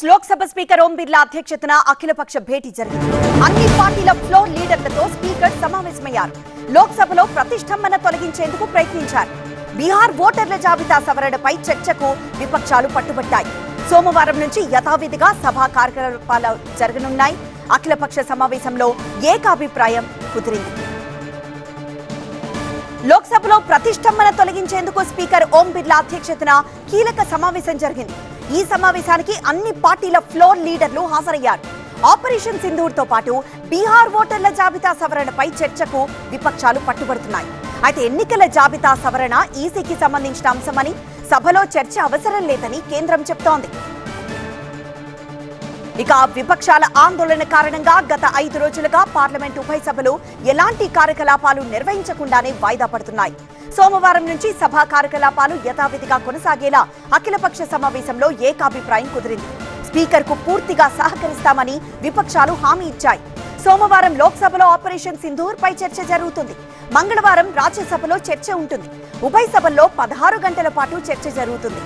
Lok Sabha speaker Om Birla అధ్యక్షతన అఖిలపక్ష భేటీ జరిగింది. అన్ని పార్టీల ఫ్లోర్ లీడర్లతో స్పీకర్ సమావేశమయ్యారు. లోక్సభలో ప్రతిష్టంభన తొలగించేందుకు ప్రయత్నించారు. బీహార్ ఓటర్ల జాబితా సవరణపై చర్చకు విపక్షాలు పట్టుబట్టాయి. సోమవారం నుంచి యథావిధిగా సభా కార్యకలాపాలు జరగనున్నాయి. అఖిలపక్ష సమావేశంలో ఏకాభిప్రాయం కుదిరింది. లోక్సభలో ప్రతిష్టంభన తొలగించేందుకు స్పీకర్ ఓం బిర్లా అధ్యక్షతన కీలక సమావేశం జరిగింది. ఈ సమావేశానికి అన్ని పార్టీల ఫ్లోర్ లీడర్లు హాజరయ్యారు. ఆపరేషన్ సింధూర్ తో పాటు బీహార్ ఓటర్ల జాబితా సవరణపై చర్చకు విపక్షాలు పట్టుబడుతున్నాయి. అయితే ఎన్నికల జాబితా సవరణ ఈసీకి సంబంధించిన అంశమని, సభలో చర్చ అవసరం లేదని కేంద్రం చెబుతోంది. ఇక విపక్షాల ఆందోళన కారణంగా గత 5 రోజులుగా పార్లమెంట్ ఉభయ సభలు ఎలాంటి కార్యకలాపాలు నిర్వహించకుండానే వాయిదా పడుతున్నాయి. సోమవారం నుంచి సభా కార్యకలాపాలు యథావిధిగా కొనసాగేలా అఖిలపక్ష సమావేశంలో ఏకాభిప్రాయం కుదిరింది. స్పీకర్ కు పూర్తిగా సహకరిస్తామని విపక్షాలు హామీ ఇచ్చాయి. సోమవారం లోక్సభలో ఆపరేషన్ సింధూర్ పై చర్చ జరుగుతుంది. మంగళవారం రాజ్యసభలో చర్చ ఉంటుంది. ఉభయ సభల్లో 16 గంటల పాటు చర్చ జరుగుతుంది.